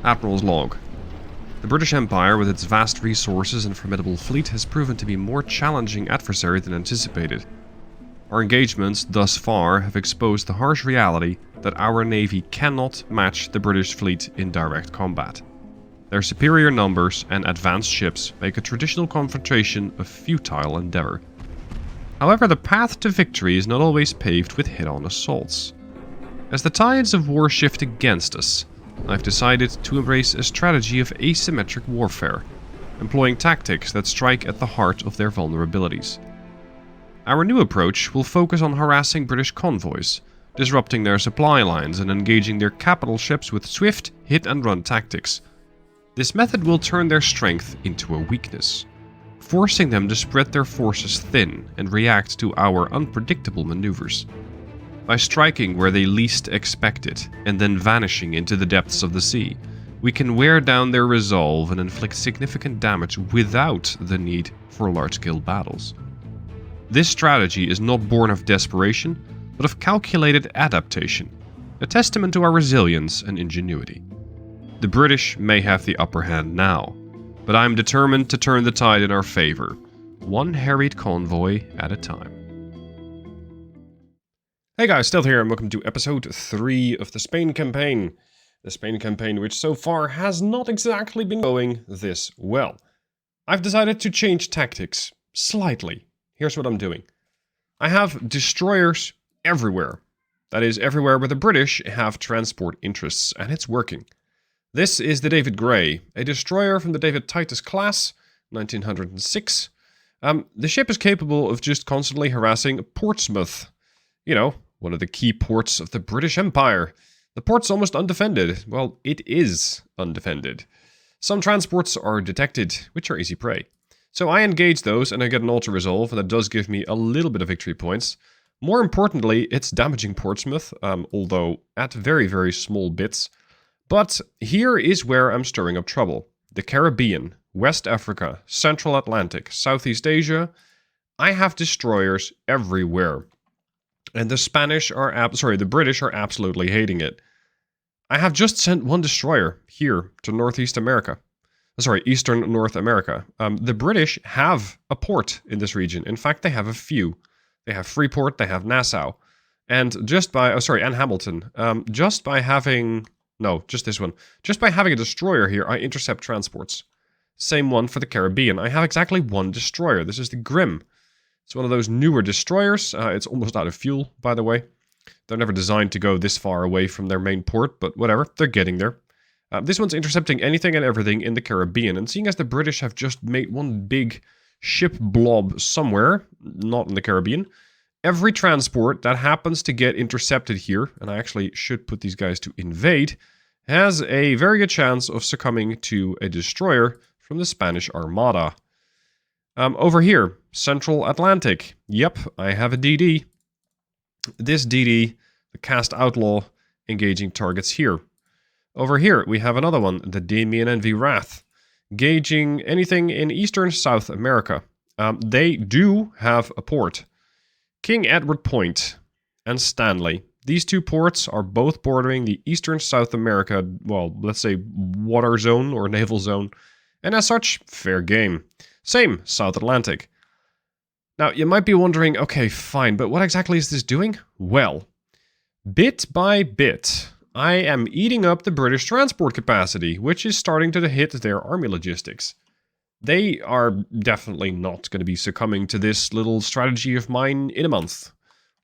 Admiral's log. The British Empire, with its vast resources and formidable fleet, has proven to be a more challenging adversary than anticipated. Our engagements thus far have exposed the harsh reality that our navy cannot match the British fleet in direct combat. Their superior numbers and advanced ships make a traditional confrontation a futile endeavor. However, the path to victory is not always paved with head-on assaults. As the tides of war shift against us, I've decided to embrace a strategy of asymmetric warfare, employing tactics that strike at the heart of their vulnerabilities. Our new approach will focus on harassing British convoys, disrupting their supply lines and engaging their capital ships with swift hit-and-run tactics. This method will turn their strength into a weakness, forcing them to spread their forces thin and react to our unpredictable maneuvers. By striking where they least expect it, and then vanishing into the depths of the sea, we can wear down their resolve and inflict significant damage without the need for large-scale battles. This strategy is not born of desperation, but of calculated adaptation, a testament to our resilience and ingenuity. The British may have the upper hand now, but I am determined to turn the tide in our favor, one harried convoy at a time. Hey guys, Stealth here and welcome to episode 3 of the Spain campaign. The Spain campaign which so far has not exactly been going this well. I've decided to change tactics, slightly. Here's what I'm doing. I have destroyers everywhere. That is, everywhere where the British have transport interests, and it's working. This is the David Gray, a destroyer from the David Titus class, 1906. The ship is capable of just constantly harassing Portsmouth. You know, one of the key ports of the British Empire. The port's almost undefended. Well, it is undefended. Some transports are detected, which are easy prey. So I engage those and I get an auto-resolve, and that does give me a little bit of victory points. More importantly, it's damaging Portsmouth, although at very, very small bits. But here is where I'm stirring up trouble. The Caribbean, West Africa, Central Atlantic, Southeast Asia. I have destroyers everywhere. And the British are absolutely hating it. I have just sent one destroyer here to Eastern North America. The British have a port in this region. In fact, they have a few. They have Freeport, they have Nassau. And and Hamilton. Just by having a destroyer here, I intercept transports. Same one for the Caribbean. I have exactly one destroyer. This is the Grim. It's one of those newer destroyers. It's almost out of fuel, by the way. They're never designed to go this far away from their main port, but whatever, they're getting there. This one's intercepting anything and everything in the Caribbean, and seeing as the British have just made one big ship blob somewhere, not in the Caribbean, every transport that happens to get intercepted here, and I actually should put these guys to invade, has a very good chance of succumbing to a destroyer from the Spanish Armada. Over here, Central Atlantic. Yep, I have a DD. This DD, the Cast Outlaw, engaging targets here. Over here, we have another one, the Damien Envy Wrath, gauging anything in Eastern South America. They do have a port. King Edward Point and Stanley. These two ports are both bordering the Eastern South America, well, let's say water zone or naval zone. And as such, fair game. Same, South Atlantic. Now, you might be wondering, okay, fine, but what exactly is this doing? Well, bit by bit, I am eating up the British transport capacity, which is starting to hit their army logistics. They are definitely not going to be succumbing to this little strategy of mine in a month,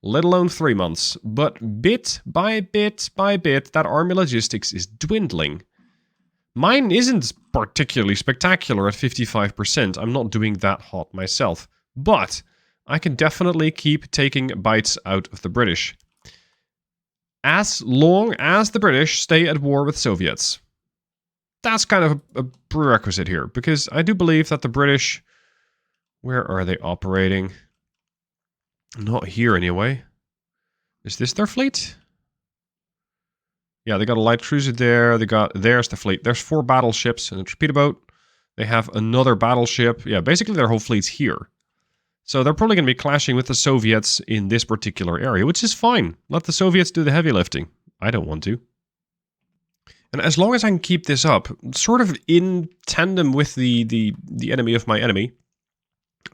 let alone 3 months. But bit by bit by bit, that army logistics is dwindling. Mine isn't particularly spectacular at 55%. I'm not doing that hot myself. But I can definitely keep taking bites out of the British. As long as the British stay at war with Soviets. That's kind of a prerequisite here. Because I do believe that the British... Where are they operating? Not here anyway. Is this their fleet? Yeah, they got a light cruiser there. There's the fleet. There's 4 battleships and a torpedo boat. They have another battleship. Yeah, basically their whole fleet's here. So they're probably going to be clashing with the Soviets in this particular area, which is fine. Let the Soviets do the heavy lifting. I don't want to. And as long as I can keep this up, sort of in tandem with the enemy of my enemy,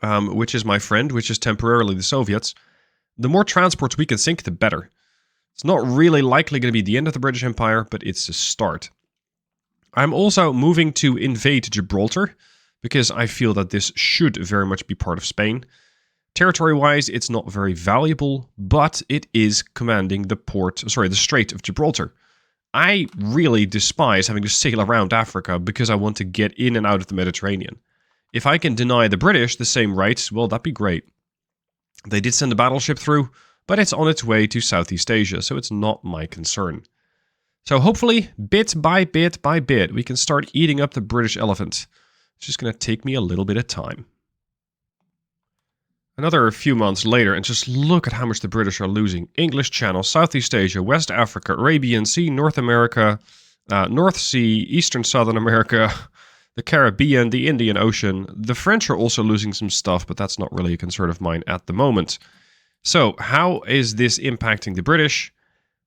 which is my friend, which is temporarily the Soviets, the more transports we can sink, the better. It's not really likely going to be the end of the British Empire, but it's a start. I'm also moving to invade Gibraltar, because I feel that this should very much be part of Spain. Territory-wise, it's not very valuable, but it is commanding the Strait of Gibraltar. I really despise having to sail around Africa because I want to get in and out of the Mediterranean. If I can deny the British the same rights, well, that'd be great. They did send a battleship through, but it's on its way to Southeast Asia, so it's not my concern. So hopefully, bit by bit by bit, we can start eating up the British elephant. It's just going to take me a little bit of time. Another few months later, and just look at how much the British are losing. English Channel, Southeast Asia, West Africa, Arabian Sea, North America, North Sea, Eastern Southern America, the Caribbean, the Indian Ocean. The French are also losing some stuff, but that's not really a concern of mine at the moment. So, how is this impacting the British?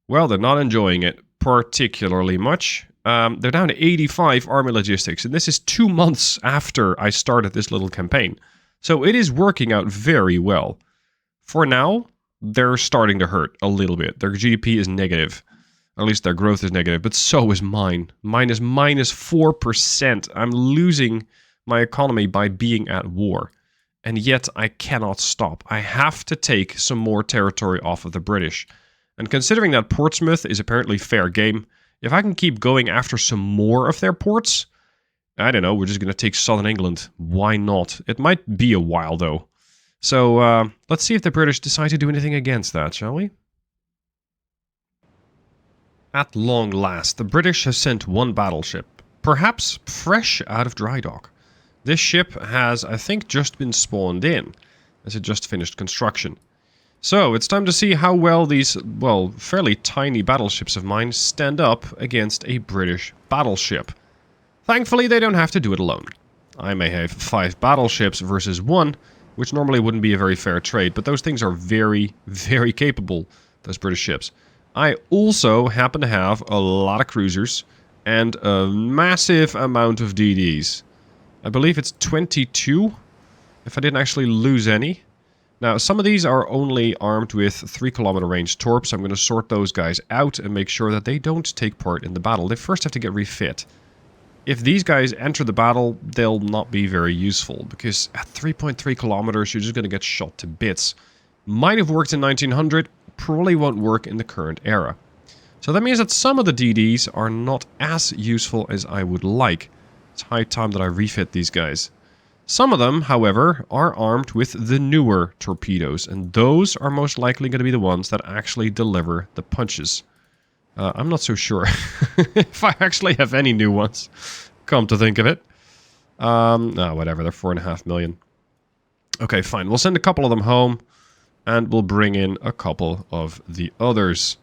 Well, they're not enjoying it particularly much. They're down to 85 army logistics, and this is 2 months after I started this little campaign. So it is working out very well. For now, they're starting to hurt a little bit. Their GDP is negative. At least their growth is negative, but so is mine. Mine is minus 4%. I'm losing my economy by being at war. And yet I cannot stop. I have to take some more territory off of the British. And considering that Portsmouth is apparently fair game, if I can keep going after some more of their ports, I don't know, we're just going to take southern England. Why not? It might be a while, though. So, let's see if the British decide to do anything against that, shall we? At long last, the British have sent one battleship, perhaps fresh out of dry dock. This ship has, I think, just been spawned in, as it just finished construction. So, it's time to see how well these, well, fairly tiny battleships of mine stand up against a British battleship. Thankfully, they don't have to do it alone. I may have 5 battleships versus 1, which normally wouldn't be a very fair trade, but those things are very, very capable, those British ships. I also happen to have a lot of cruisers and a massive amount of DDs. I believe it's 22, if I didn't actually lose any. Now, some of these are only armed with 3-kilometer range torps. I'm going to sort those guys out and make sure that they don't take part in the battle. They first have to get refit. If these guys enter the battle, they'll not be very useful, because at 3.3 kilometers, you're just going to get shot to bits. Might have worked in 1900, probably won't work in the current era. So that means that some of the DDs are not as useful as I would like. It's high time that I refit these guys. Some of them, however, are armed with the newer torpedoes, and those are most likely going to be the ones that actually deliver the punches. I'm not so sure if I actually have any new ones, come to think of it. No, whatever, they're 4.5 million. Okay, fine, we'll send a couple of them home, and we'll bring in a couple of the others.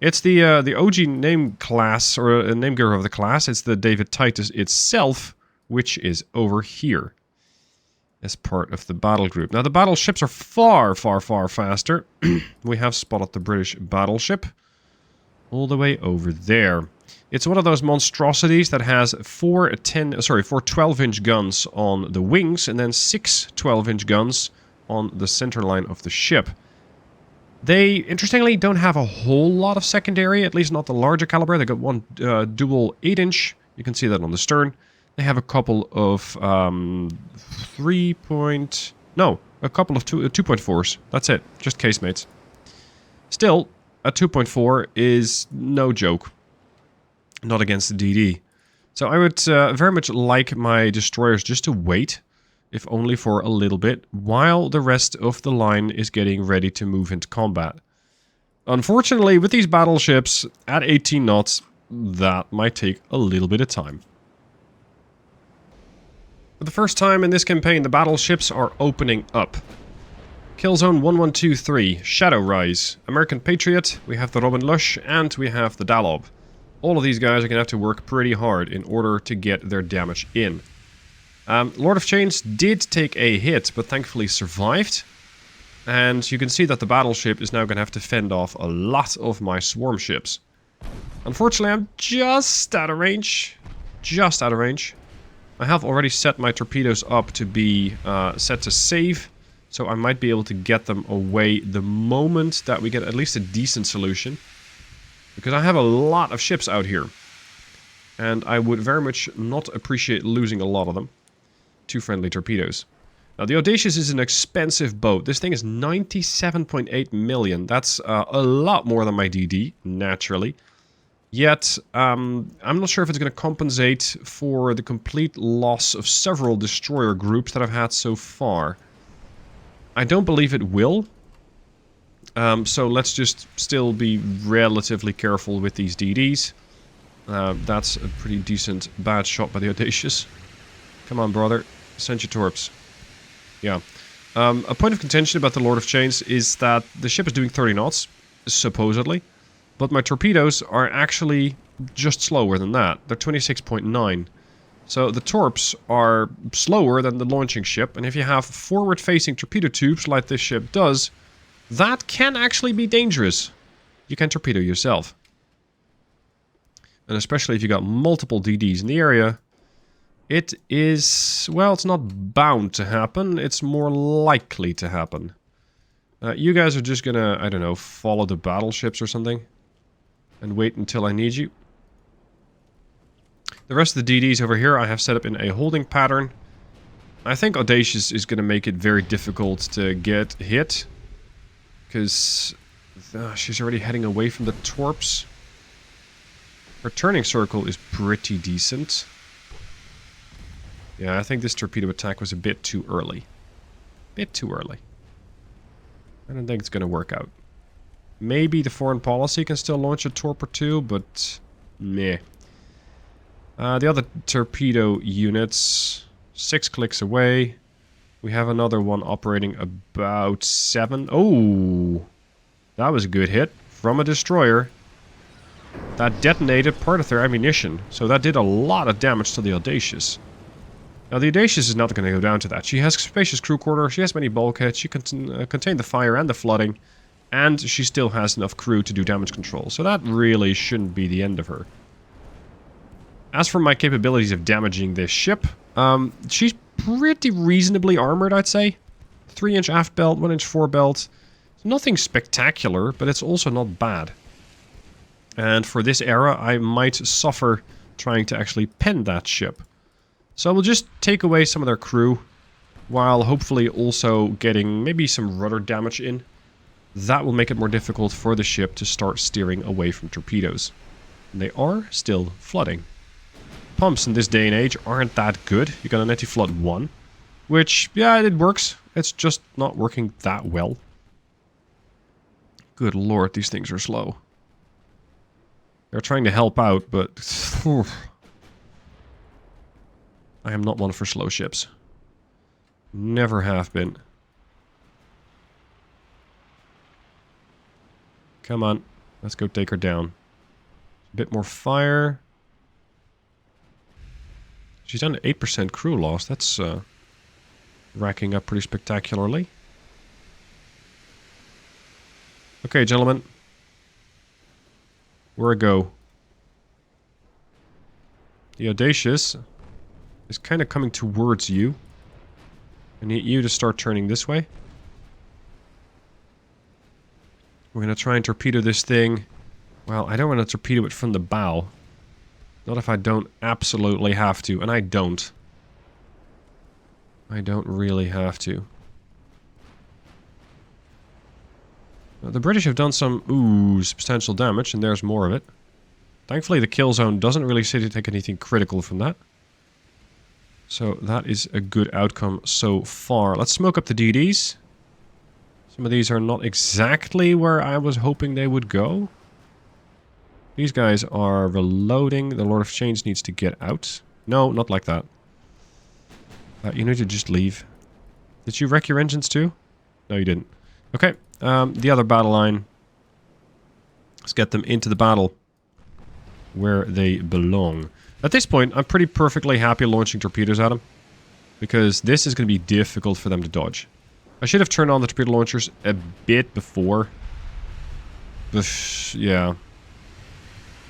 It's the OG name class, or a name giver of the class. It's the David Titus itself, which is over here as part of the battle group. Now, the battleships are far, far, far faster. We have spotted the British battleship all the way over there. It's one of those monstrosities that has 4 12-inch guns on the wings and then 6 12-inch guns on the center line of the ship. They, interestingly, don't have a whole lot of secondary, at least not the larger caliber. They got one dual 8-inch. You can see that on the stern. They have a couple of a couple of 2.4s. That's it, just casemates. Still, a 2.4 is no joke. Not against the DD. So I would very much like my destroyers just to wait, if only for a little bit, while the rest of the line is getting ready to move into combat. Unfortunately, with these battleships at 18 knots, that might take a little bit of time. For the first time in this campaign, the battleships are opening up. Killzone 1123, Shadow Rise, American Patriot, we have the Robin Lush, and we have the Dalob. All of these guys are going to have to work pretty hard in order to get their damage in. Lord of Chains did take a hit, but thankfully survived. And you can see that the battleship is now going to have to fend off a lot of my swarm ships. Unfortunately, I'm just out of range. Just out of range. I have already set my torpedoes up to be set to save. So I might be able to get them away the moment that we get at least a decent solution. Because I have a lot of ships out here. And I would very much not appreciate losing a lot of them. 2 friendly torpedoes. Now, the Audacious is an expensive boat. This thing is 97.8 million. That's a lot more than my DD, naturally. Yet, I'm not sure if it's going to compensate for the complete loss of several destroyer groups that I've had so far. I don't believe it will. So let's just still be relatively careful with these DDs. That's a pretty decent bad shot by the Audacious. Come on, brother. Send your torps. Yeah. A point of contention about the Lord of Chains is that the ship is doing 30 knots, supposedly. But my torpedoes are actually just slower than that. They're 26.9. So the torps are slower than the launching ship. And if you have forward-facing torpedo tubes like this ship does, that can actually be dangerous. You can torpedo yourself. And especially if you got multiple DDs in the area, it is, well, it's not bound to happen. It's more likely to happen. You guys are just gonna, I don't know, follow the battleships or something. And wait until I need you. The rest of the DDs over here I have set up in a holding pattern. I think Audacious is going to make it very difficult to get hit. Because she's already heading away from the torps. Her turning circle is pretty decent. Yeah, I think this torpedo attack was a bit too early. Bit too early. I don't think it's going to work out. Maybe the foreign policy can still launch a torp or two, but meh. The other torpedo units, 6 clicks away. We have another one operating about 7. Oh, that was a good hit from a destroyer. That detonated part of their ammunition, so that did a lot of damage to the Audacious. Now the Audacious is not going to go down to that. She has spacious crew quarter, she has many bulkheads, she can contain the fire and the flooding. And she still has enough crew to do damage control. So that really shouldn't be the end of her. As for my capabilities of damaging this ship, she's pretty reasonably armored, I'd say. 3-inch aft belt, 1-inch forebelt. Nothing spectacular, but it's also not bad. And for this era, I might suffer trying to actually pen that ship. So we'll just take away some of their crew, while hopefully also getting maybe some rudder damage in. That will make it more difficult for the ship to start steering away from torpedoes. And they are still flooding. Pumps in this day and age aren't that good. You got an anti-flood 1. Which, yeah, it works. It's just not working that well. Good lord, these things are slow. They're trying to help out, but... I am not one for slow ships. Never have been. Come on, let's go take her down. A bit more fire. She's down to 8% crew loss. That's racking up pretty spectacularly. Okay, gentlemen. Where a go? The Audacious is kind of coming towards you. I need you to start turning this way. We're going to try and torpedo this thing. Well, I don't want to torpedo it from the bow. Not if I don't absolutely have to. And I don't. I don't really have to. Now, the British have done some, substantial damage, and there's more of it. Thankfully, the kill zone doesn't really seem to take anything critical from that. So that is a good outcome so far. Let's smoke up the DDs. Some of these are not exactly where I was hoping they would go. These guys are reloading. The Lord of Chains needs to get out. No, not like that. You need to just leave. Did you wreck your engines too? No, you didn't. Okay, the other battle line. Let's get them into the battle where they belong. At this point, I'm pretty perfectly happy launching torpedoes at them. Because this is going to be difficult for them to dodge. I should have turned on the torpedo launchers a bit before. Yeah.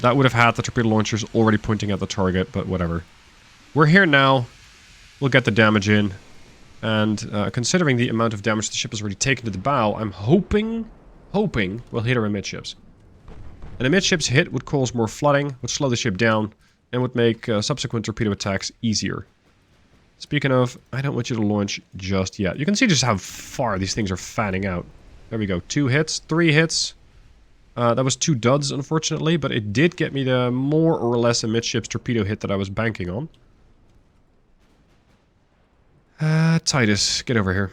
That would have had the torpedo launchers already pointing at the target, but whatever. We're here now. We'll get the damage in. And considering the amount of damage the ship has already taken to the bow, I'm hoping we'll hit our amidships. An amidships hit would cause more flooding, would slow the ship down, and would make subsequent torpedo attacks easier. Speaking of, I don't want you to launch just yet. You can see just how far these things are fanning out. There we go. 2 hits, 3 hits. That was 2 duds, unfortunately, but it did get me the more or less amidships torpedo hit that I was banking on. Titus, get over here.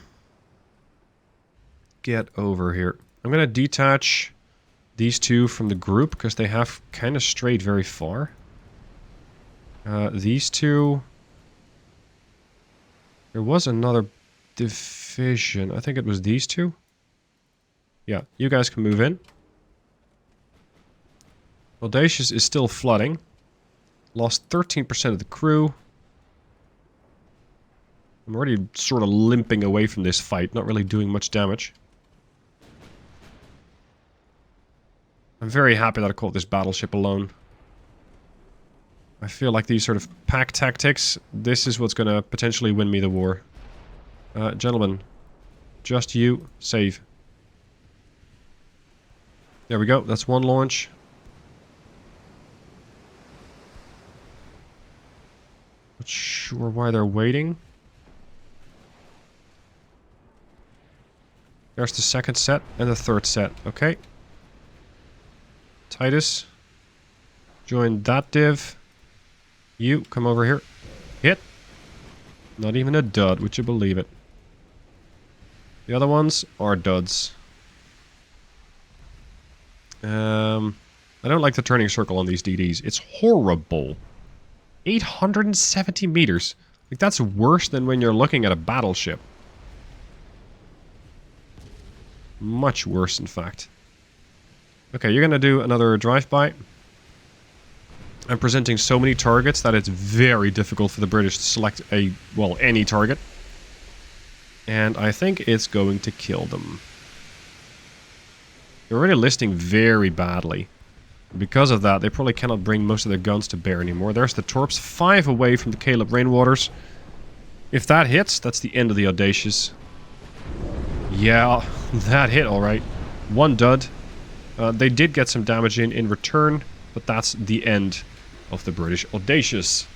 Get over here. I'm going to detach these 2 from the group because they have kind of strayed very far. These 2... There was another division. I think it was these 2. Yeah, you guys can move in. Audacious is still flooding. Lost 13% of the crew. I'm already sort of limping away from this fight, not really doing much damage. I'm very happy that I caught this battleship alone. I feel like these sort of pack tactics, this is what's going to potentially win me the war. Gentlemen, just you, save. There we go, that's 1 launch. Not sure why they're waiting. There's the 2nd set and the 3rd set, okay. Titus, join that div. You, come over here. Hit. Not even a dud, would you believe it? The other ones are duds. I don't like the turning circle on these DDs. It's horrible. 870 meters. Like, that's worse than when you're looking at a battleship. Much worse, in fact. Okay, you're gonna do another drive-by. I'm presenting so many targets that it's very difficult for the British to select a, well, any target. And I think it's going to kill them. They're already listing very badly. Because of that, they probably cannot bring most of their guns to bear anymore. There's the Torps, 5 away from the Caleb Rainwaters. If that hits, that's the end of the Audacious. Yeah, that hit alright. 1 dud. They did get some damage in return, but that's the end of the British Audacious.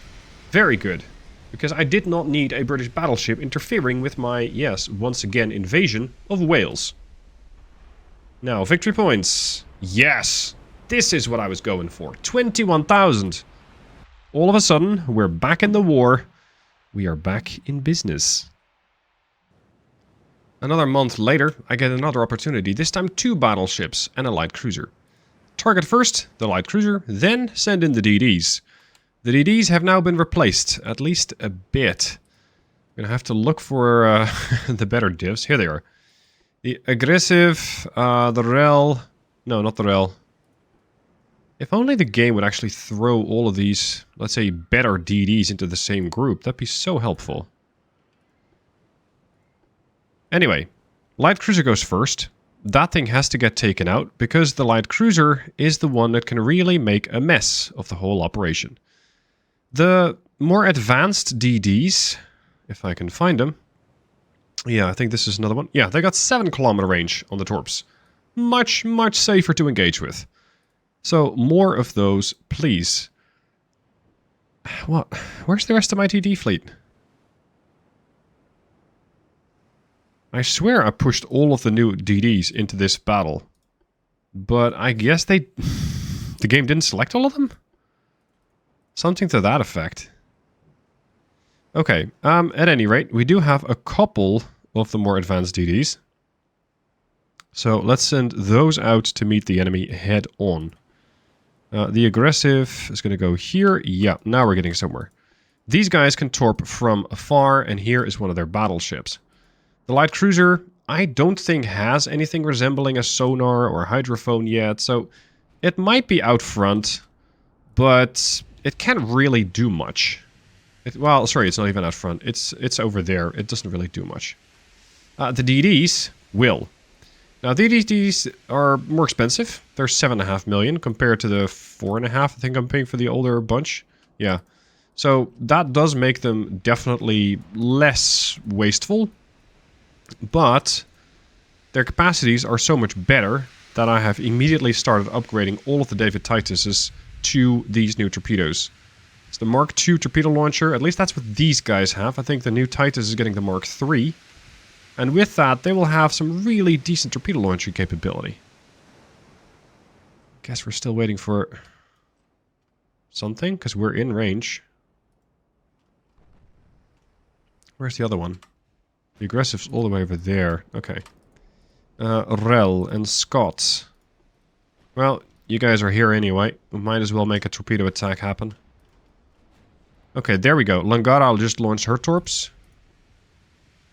Very good. Because I did not need a British battleship interfering with my, yes, once again, invasion of Wales. Now, victory points. Yes! This is what I was going for. 21,000. All of a sudden, we're back in the war. We are back in business. Another month later, I get another opportunity. This time 2 battleships and a light cruiser. Target first, the light cruiser, then send in the DDs. The DDs have now been replaced, at least a bit. I'm gonna have to look for the better divs. Here they are. The aggressive, the rel... No, not the rel. If only the game would actually throw all of these, let's say, better DDs into the same group. That'd be so helpful. Anyway, light cruiser goes first. That thing has to get taken out, because the light cruiser is the one that can really make a mess of the whole operation. The more advanced DDs, if I can find them... Yeah, I think this is another one. Yeah, they got 7-kilometer range on the Torps. Much, much safer to engage with. So, more of those, please. What? Where's the rest of my DD fleet? I swear I pushed all of the new DDs into this battle. But I guess they... the game didn't select all of them? Something to that effect. Okay, at any rate, we do have a couple of the more advanced DDs. So let's send those out to meet the enemy head on. The aggressive is going to go here. Yeah, now we're getting somewhere. These guys can torp from afar, and here is one of their battleships. The light cruiser, I don't think has anything resembling a sonar or hydrophone yet, so it might be out front, but it can't really do much. Well, sorry, it's not even out front. It's over there. It doesn't really do much. The DDs will. Now, these are more expensive. They're 7.5 million compared to the 4.5 I think I'm paying for the older bunch. Yeah. So that does make them definitely less wasteful. But their capacities are so much better that I have immediately started upgrading all of the David Tituses to these new torpedoes. It's the Mark II torpedo launcher. At least that's what these guys have. I think the new Titus is getting the Mark III. And with that, they will have some really decent torpedo launching capability. Guess we're still waiting for something, because we're in range. Where's the other one? The aggressive's all the way over there. Okay. Rel and Scott. Well, you guys are here anyway. We might as well make a torpedo attack happen. Okay, there we go. Langara will just launch her torps.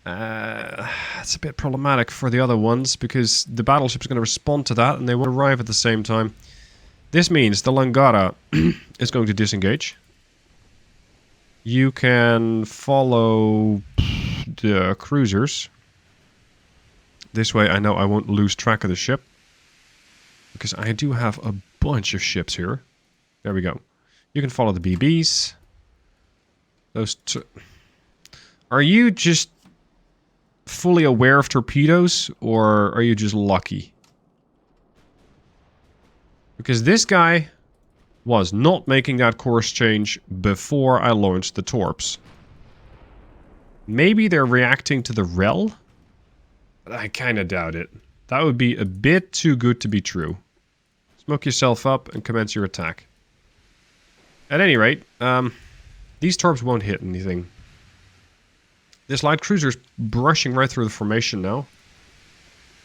That's a bit problematic for the other ones, because the battleship's going to respond to that, and they won't arrive at the same time. This means the Langara is going to disengage. You can follow the cruisers. This way I know I won't lose track of the ship. Because I do have a bunch of ships here. There we go. You can follow the BBs. Those are you just fully aware of torpedoes, or are you just lucky? Because this guy was not making that course change before I launched the torps. Maybe they're reacting to the Rel? But I kind of doubt it. That would be a bit too good to be true. Smoke yourself up and commence your attack. At any rate, these torps won't hit anything. This light cruiser's brushing right through the formation now.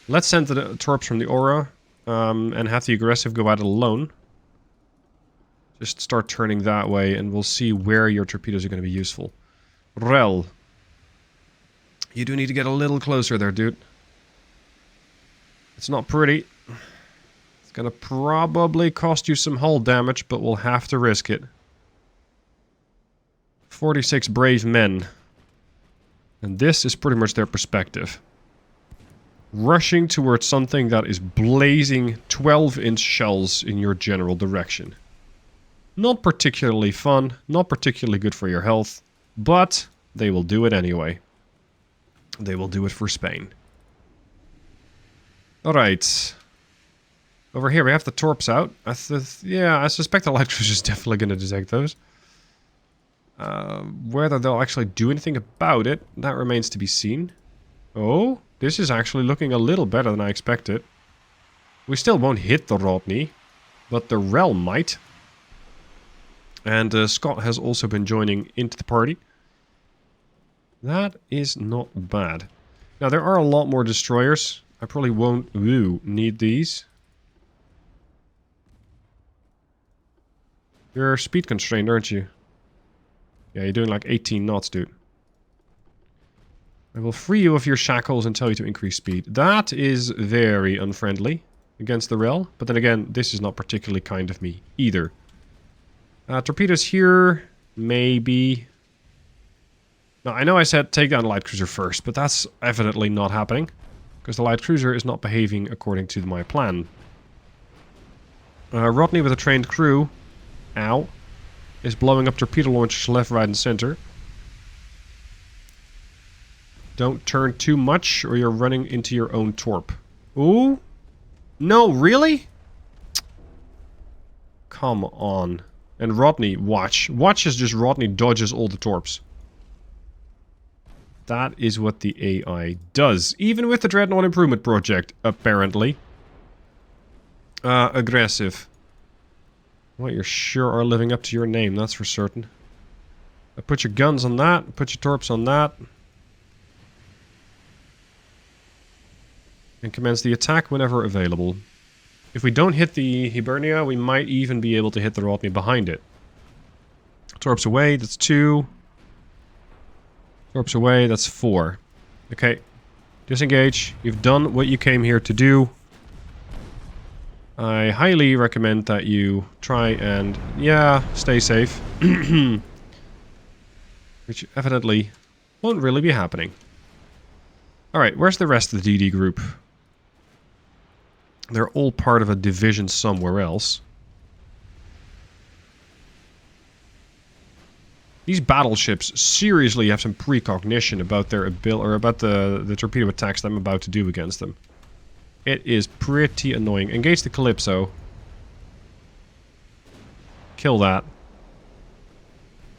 Let's send the torps from the Aura and have the aggressive go at it alone. Just start turning that way and we'll see where your torpedoes are going to be useful. Rel. You do need to get a little closer there, dude. It's not pretty. It's going to probably cost you some hull damage, but we'll have to risk it. 46 brave men. And this is pretty much their perspective. Rushing towards something that is blazing 12-inch shells in your general direction. Not particularly fun, not particularly good for your health, but they will do it anyway. They will do it for Spain. Alright. Over here we have the torps out. Yeah, I suspect the light cruiser is definitely going to detect those. Whether they'll actually do anything about it, that remains to be seen. Oh, this is actually looking a little better than I expected. We still won't hit the Rodney, but the Rel might. And Scott has also been joining into the party. That is not bad. Now, there are a lot more destroyers. I probably won't need these. You're speed constrained, aren't you? Yeah, you're doing like 18 knots, dude. I will free you of your shackles and tell you to increase speed. That is very unfriendly against the Rel. But then again, this is not particularly kind of me either. Torpedoes here, maybe. Now, I know I said take down the light cruiser first, but that's evidently not happening. Because the light cruiser is not behaving according to my plan. Rodney with a trained crew, ow, is blowing up torpedo launchers left, right, and center. Don't turn too much or you're running into your own torp. Ooh? No, really? Come on. And Rodney, watch. Watch as just Rodney dodges all the torps. That is what the AI does. Even with the Dreadnought Improvement Project, apparently. Aggressive. Well, you sure are living up to your name, that's for certain. Put your guns on that. Put your torps on that. And commence the attack whenever available. If we don't hit the Hibernia, we might even be able to hit the Rodney behind it. Torps away, that's 2. Torps away, that's 4. Okay. Disengage. You've done what you came here to do. I highly recommend that you try and, yeah, stay safe. Which evidently won't really be happening. Alright, where's the rest of the DD group? They're all part of a division somewhere else. These battleships seriously have some precognition about their ability, or about the torpedo attacks that I'm about to do against them. It is pretty annoying. Engage the Calypso. Kill that.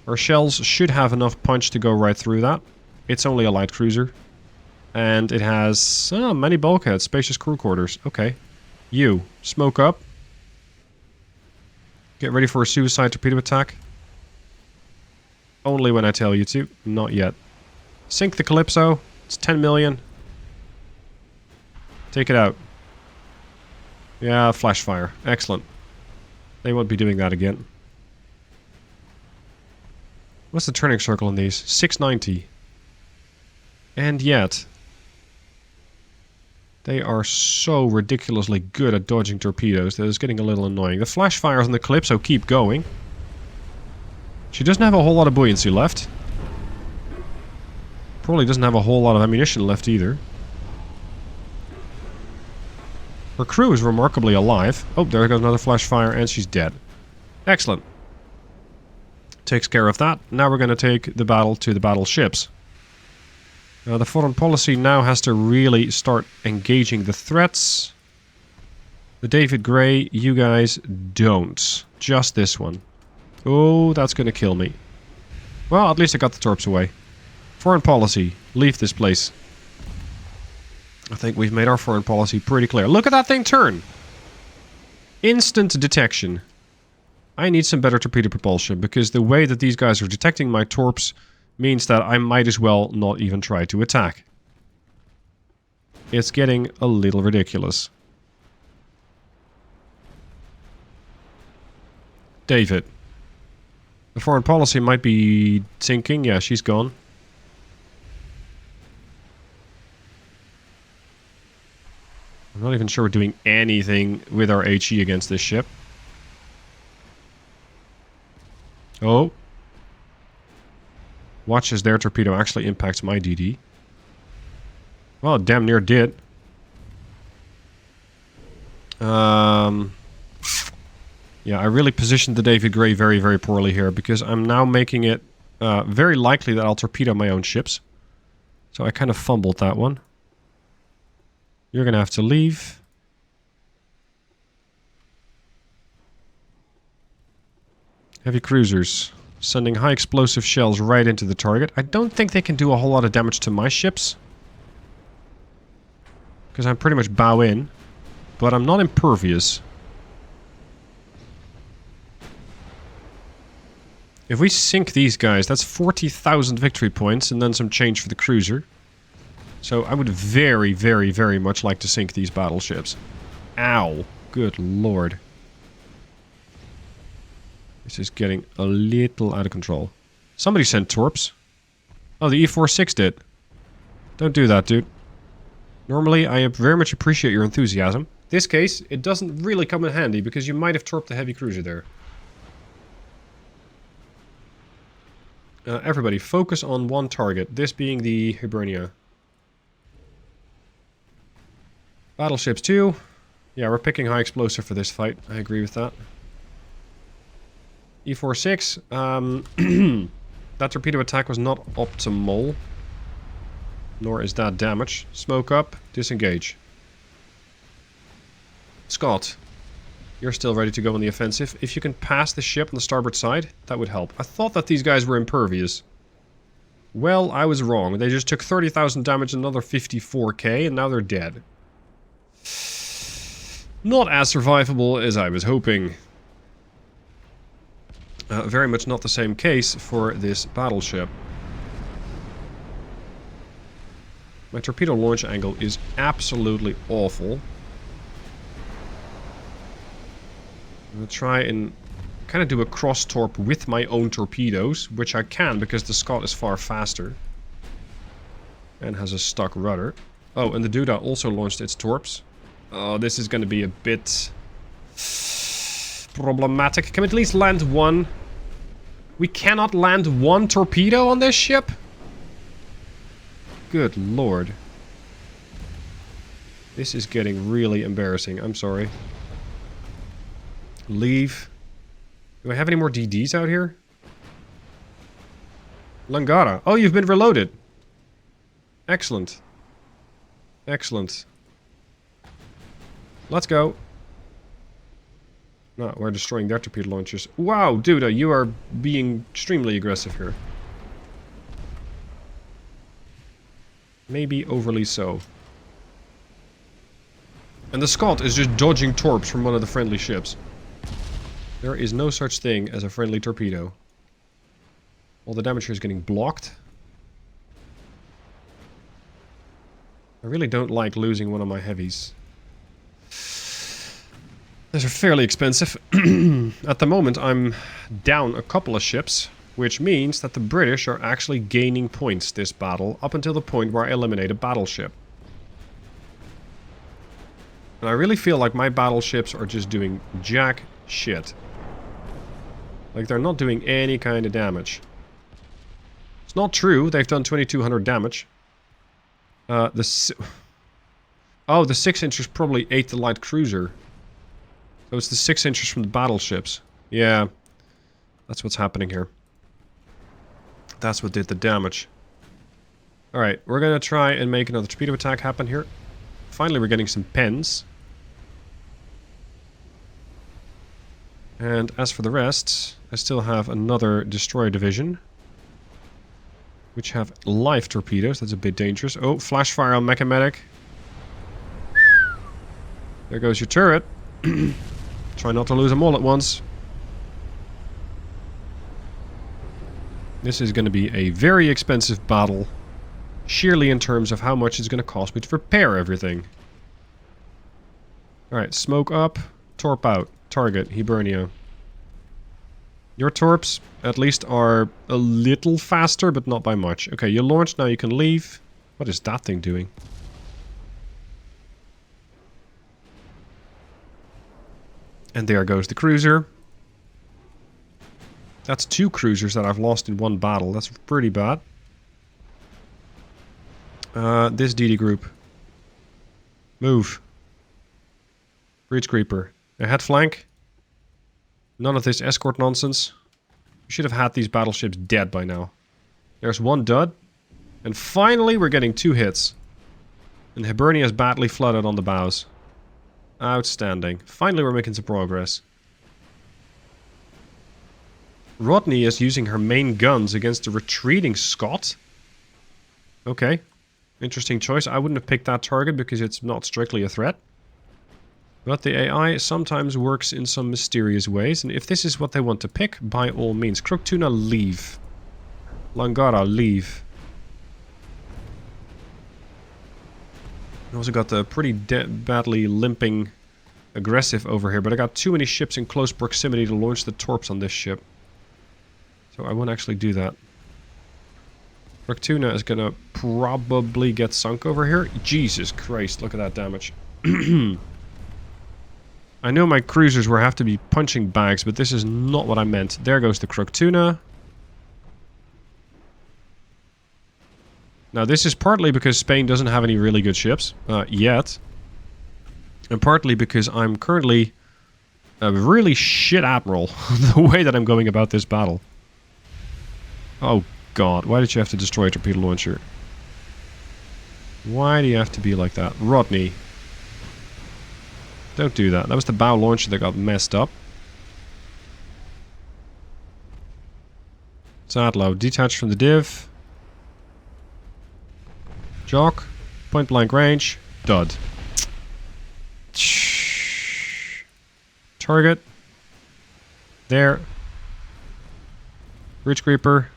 Our shells should have enough punch to go right through that. It's only a light cruiser. And it has many bulkheads, spacious crew quarters. Okay. You, smoke up. Get ready for a suicide torpedo attack. Only when I tell you to. Not yet. Sink the Calypso. It's 10 million. Take it out. Yeah, flash fire. Excellent. They won't be doing that again. What's the turning circle on these? 690. And yet, they are so ridiculously good at dodging torpedoes that it's getting a little annoying. The flash fires on the Calypso keep going. She doesn't have a whole lot of buoyancy left. Probably doesn't have a whole lot of ammunition left either. Her crew is remarkably alive. Oh, there goes another flash fire and she's dead. Excellent. Takes care of that. Now we're going to take the battle to the battleships. The foreign policy now has to really start engaging the threats. The David Gray, you guys don't. Just this one. Oh, that's going to kill me. Well, at least I got the torps away. Foreign policy. Leave this place. I think we've made our foreign policy pretty clear. Look at that thing turn! Instant detection. I need some better torpedo propulsion, because the way that these guys are detecting my torps means that I might as well not even try to attack. It's getting a little ridiculous. David. The foreign policy might be sinking. Yeah, she's gone. I'm not even sure we're doing anything with our HE against this ship. Oh. Watch as their torpedo actually impacts my DD. Well, it damn near did. Yeah, I really positioned the David Gray very, very poorly here, because I'm now making it very likely that I'll torpedo my own ships. So I kind of fumbled that one. You're going to have to leave. Heavy cruisers. Sending high explosive shells right into the target. I don't think they can do a whole lot of damage to my ships. Because I'm pretty much bow in. But I'm not impervious. If we sink these guys, that's 40,000 victory points and then some change for the cruiser. So I would very, very, very much like to sink these battleships. Ow. Good lord. This is getting a little out of control. Somebody sent torps. Oh, the E46 did. Don't do that, dude. Normally, I very much appreciate your enthusiasm. This case, it doesn't really come in handy because you might have torped the heavy cruiser there. Everybody, focus on one target. This being the Hibernia. Battleships 2. Yeah, we're picking high explosive for this fight. I agree with that. E46. That torpedo attack was not optimal. Nor is that damage. Smoke up. Disengage. Scott. You're still ready to go on the offensive. If you can pass the ship on the starboard side, that would help. I thought that these guys were impervious. Well, I was wrong. They just took 30,000 damage, another 54k, and now they're dead. Not as survivable as I was hoping. Very much not the same case for this battleship. My torpedo launch angle is absolutely awful. I'm going to try and kind of do a cross torp with my own torpedoes, which I can because the Scott is far faster. And has a stuck rudder. Oh, and the Duda also launched its torps. Oh, this is going to be a bit problematic. Can we at least land one? We cannot land one torpedo on this ship? Good lord. This is getting really embarrassing. I'm sorry. Leave. Do I have any more DDs out here? Langara. Oh, you've been reloaded. Excellent. Excellent. Let's go. No, we're destroying their torpedo launchers. Wow, Duda, you are being extremely aggressive here. Maybe overly so. And the Scot is just dodging torps from one of the friendly ships. There is no such thing as a friendly torpedo. All the damage here is getting blocked. I really don't like losing one of my heavies. Those are fairly expensive. At the moment, I'm down a couple of ships, which means that the British are actually gaining points this battle, up until the point where I eliminate a battleship. And I really feel like my battleships are just doing jack shit. Like, they're not doing any kind of damage. It's not true, they've done 2200 damage. The 6 inches probably ate the light cruiser. So it's the 6 inches from the battleships. Yeah, that's what's happening here. That's what did the damage. Alright, we're gonna try and make another torpedo attack happen here. Finally, we're getting some pens. And as for the rest, I still have another destroyer division, which have live torpedoes. That's a bit dangerous. Oh, flash fire on Mechamatic. There goes your turret. Try not to lose them all at once. This is going to be a very expensive battle, sheerly in terms of how much it's going to cost me to repair everything. Alright, smoke up, torp out. Target, Hibernia. Your torps, at least, are a little faster, but not by much. Okay, you launched, now you can leave. What is that thing doing? And there goes the cruiser. That's 2 cruisers that I've lost in one battle. That's pretty bad. This DD group. Move. Breach Creeper. Ahead flank. None of this escort nonsense. We should have had these battleships dead by now. There's one dud. And finally we're getting 2 hits. And Hibernia is badly flooded on the bows. Outstanding. Finally we're making some progress. Rodney is using her main guns against the retreating Scot. Okay. Interesting choice. I wouldn't have picked that target because it's not strictly a threat. But the AI sometimes works in some mysterious ways, and if this is what they want to pick, by all means. Crook Tuna, leave. Langara, leave. I also got the pretty badly limping aggressive over here, but I got too many ships in close proximity to launch the torps on this ship. So I won't actually do that. Crook Tuna is gonna probably get sunk over here. Jesus Christ, look at that damage. I know my cruisers will have to be punching bags, but this is not what I meant. There goes the Crook Tuna. Now this is partly because Spain doesn't have any really good ships, yet. And partly because I'm currently a really shit admiral, the way that I'm going about this battle. Oh god, why did you have to destroy a torpedo launcher? Why do you have to be like that? Rodney. Don't do that. That was the bow launcher that got messed up. Zadlow, detached from the div. Jock, point blank range, dud. Target. There. Bridge Creeper.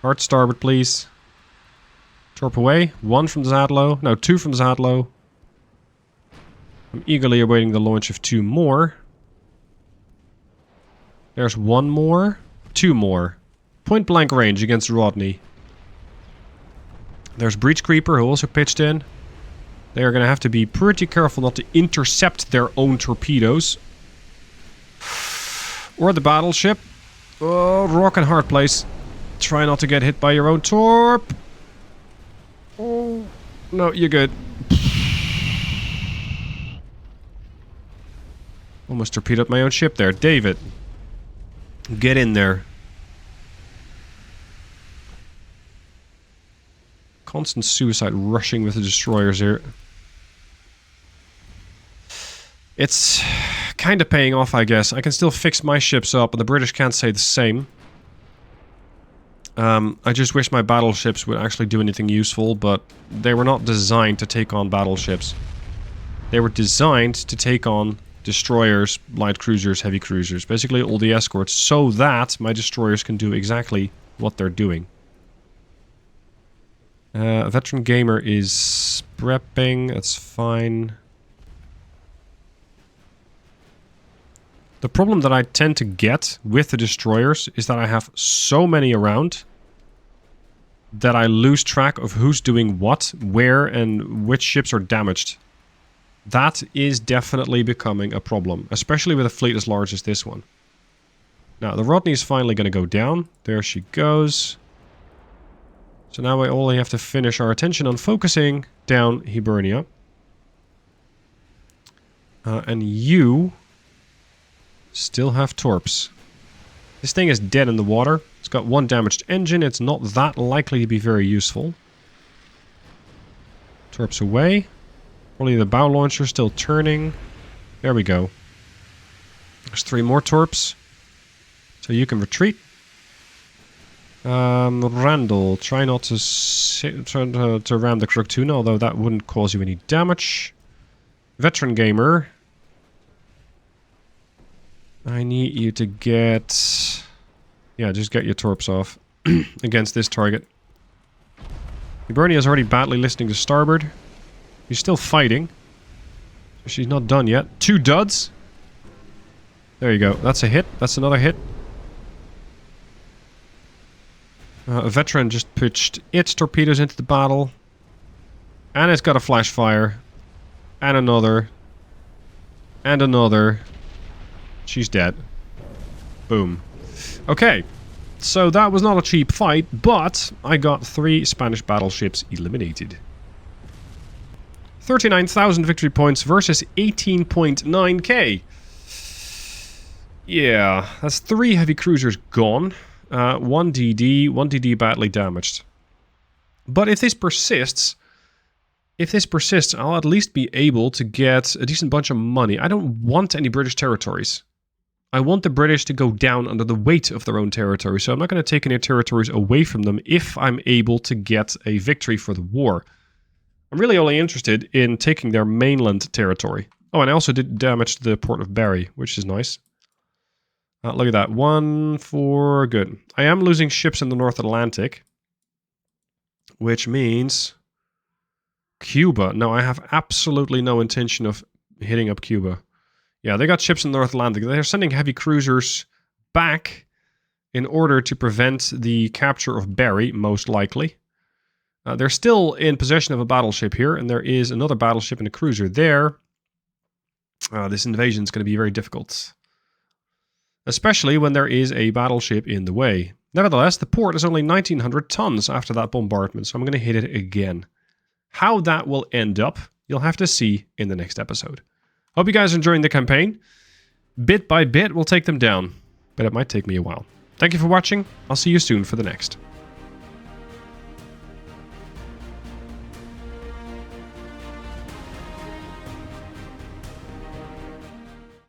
Hard starboard, please. Torp away. 1 from the Zadlow. No, 2 from the Zadlow. I'm eagerly awaiting the launch of 2 more. There's 1 more. 2 more. Point blank range against Rodney. There's Breach Creeper who also pitched in. They are going to have to be pretty careful not to intercept their own torpedoes. Or the battleship. Oh, rock and hard place. Try not to get hit by your own torp. Oh, no, you're good. Almost torpedoed my own ship there. David, get in there. Constant suicide rushing with the destroyers here. It's kind of paying off, I guess. I can still fix my ships up, and the British can't say the same. I just wish my battleships would actually do anything useful, but they were not designed to take on battleships. They were designed to take on destroyers, light cruisers, heavy cruisers, basically all the escorts, so that my destroyers can do exactly what they're doing. Veteran Gamer is prepping, that's fine. The problem that I tend to get with the destroyers is that I have so many around that I lose track of who's doing what, where, and which ships are damaged. That is definitely becoming a problem, especially with a fleet as large as this one. Now, the Rodney is finally going to go down. There she goes. So now we only have to finish our attention on focusing down Hibernia. And you still have torps. This thing is dead in the water. It's got one damaged engine. It's not that likely to be very useful. Torps away. Probably the bow launcher still turning. There we go. There's 3 more torps. So you can retreat. Randall, try not to ram the Crook Tuna, although that wouldn't cause you any damage. Veteran Gamer. I need you to get... Yeah, just get your torps off against this target. Hibernia is already badly listening to starboard. He's still fighting. She's not done yet. 2 duds. There you go. That's a hit. That's another hit. A veteran just pitched its torpedoes into the battle. And it's got a flash fire. And another. And another. She's dead. Boom. Okay. So that was not a cheap fight, but I got 3 Spanish battleships eliminated. 39,000 victory points versus 18.9k. Yeah, that's 3 heavy cruisers gone. 1 DD badly damaged. But if this persists, I'll at least be able to get a decent bunch of money. I don't want any British territories. I want the British to go down under the weight of their own territory, so I'm not going to take any territories away from them if I'm able to get a victory for the war. I'm really only interested in taking their mainland territory. Oh, and I also did damage the port of Barry, which is nice. Look at that. 1 for... Good. I am losing ships in the North Atlantic, which means... Cuba. No, I have absolutely no intention of hitting up Cuba. Yeah, they got ships in the North Atlantic. They're sending heavy cruisers back in order to prevent the capture of Barry, most likely. They're still in possession of a battleship here, and there is another battleship and a cruiser there. This invasion is going to be very difficult. Especially when there is a battleship in the way. Nevertheless, the port is only 1,900 tons after that bombardment, so I'm going to hit it again. How that will end up, you'll have to see in the next episode. Hope you guys are enjoying the campaign. Bit by bit, we'll take them down, but it might take me a while. Thank you for watching. I'll see you soon for the next.